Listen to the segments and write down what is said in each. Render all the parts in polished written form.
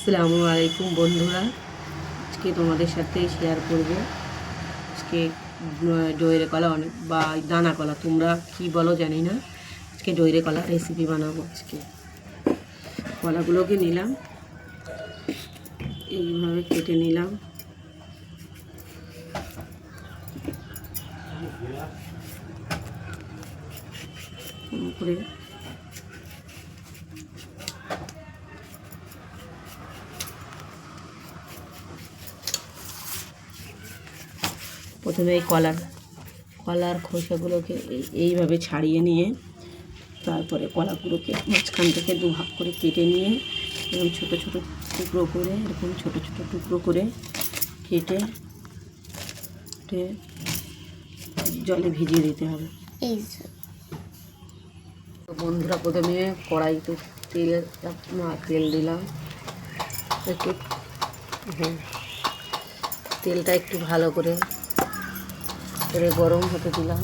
আসসালামু আলাইকুম বন্ধুরা, আজকে তোমাদের সাথে শেয়ার করব আজকে ডইরে কলা অনেক বা দানা কলা তোমরা কি বলো জানি না। আজকে ডইরে কলা রেসিপি বানাবো। আজকে কলাগুলোকে নিলাম, এইভাবে কেটে নিলাম, করে প্রথমে এই কলার খোসাগুলোকে এইভাবে ছাড়িয়ে নিয়ে তারপরে কলাগুলোকে মাঝখান থেকে দু ভাগ করে কেটে নিয়ে এরকম ছোটো ছোটো টুকরো করে কেটে জলে ভিজিয়ে দিতে হবে। তো বন্ধুরা, প্রথমে কড়াইতে তেল দিলাম একটু, তেলটা একটু ভালো করে গরম হতে দিলাম।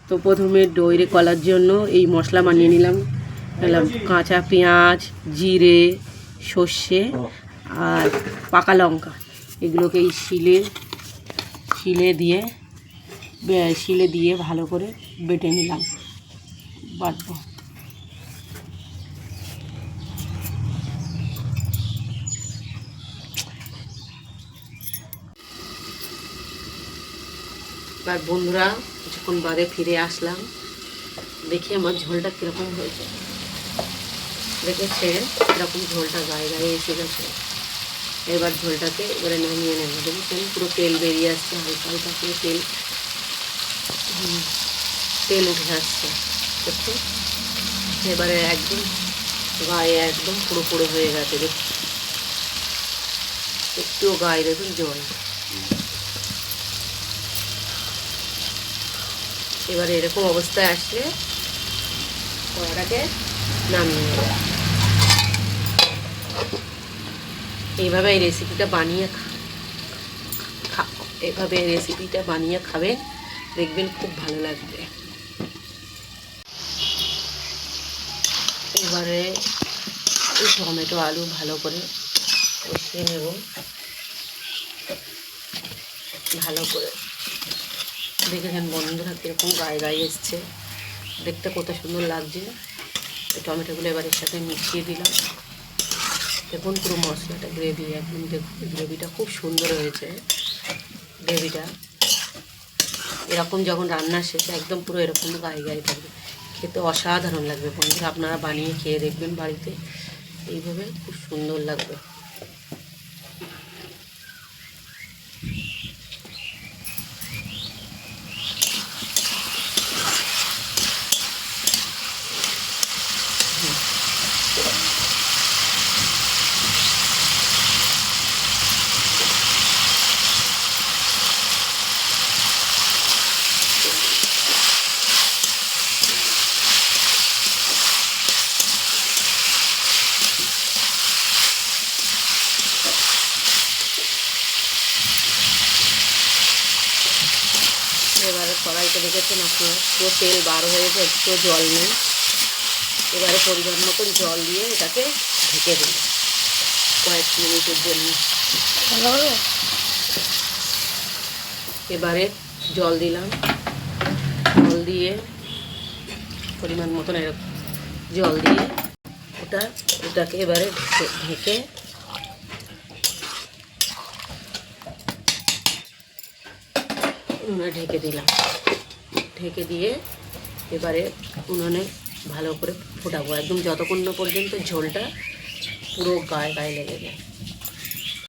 তো প্রথমে ডইরে কলার জন্য এই মশলা বানিয়ে নিলাম। কাঁচা পেঁয়াজ, জিরে, সর্ষে আর পাকা লঙ্কা, এগুলোকে এই শিলে দিয়ে ভালো করে বেটে নিলাম, বাটবো। আর বন্ধুরা, কিছুক্ষণ বাদে ফিরে আসলাম, দেখি আমার ঝোলটা কীরকম হয়েছে। দেখেছে এরকম ঝোলটা গায়ে গায়ে এসে গেছে। এবার ঝোলটাকে নামিয়ে নেব। দেখেছেন পুরো তেল বেরিয়ে আসছে, হালকা হালকা করে তেল উঠে আসছে। দেখুন এবারে একদম গায়ে একদম পুরো হয়ে গেছে। দেখুন একটুও গায়ে দেখুন জল। এবারে এরকম অবস্থায় আসলে কড়াটাকে নামিয়ে নেব। এইভাবে এই রেসিপিটা বানিয়ে খাবেন, দেখবেন খুব ভালো লাগবে। এবারে এই টমেটো আলু ভালো করে কষিয়ে নেব, ভালো করে। দেখেছেন বন্ধুরা কীরকম গায়ে গায়ে এসছে, দেখতে কত সুন্দর লাগছে। এই টমেটোগুলো এবার এর সাথে মিশিয়ে দিলাম। দেখুন পুরো মশলাটা গ্রেভি একদম, দেখুন গ্রেভিটা খুব সুন্দর হয়েছে। গ্রেভিটা এরকম যখন রান্না শেষে একদম পুরো এরকম গায়ে গায়ে থাকবে, খেতে অসাধারণ লাগবে বন্ধুরা। আপনারা বানিয়ে খেয়ে দেখবেন বাড়িতে, এইভাবে খুব সুন্দর লাগবে। এবারে কড়াইতে দেখেছেন আপনার পুরো তেল বার হয়েছে, একটু জল নেই। এবারে পরিমাণ মতন জল দিয়ে এটাকে ঢেকে দিন কয়েক মিনিটের জন্য। এবারে জল দিলাম, জল দিয়ে পরিমাণ মতন এরকম জল দিয়ে ওটাকে এবারে ঢেকে উনুনে ঢেকে দিলাম। ঢেকে দিয়ে এবারে উনুনে ভালো করে ফোটাবো, একদম যতক্ষণ না পর্যন্ত ঝোলটা পুরো গায়ে গায়ে লেগে যায়।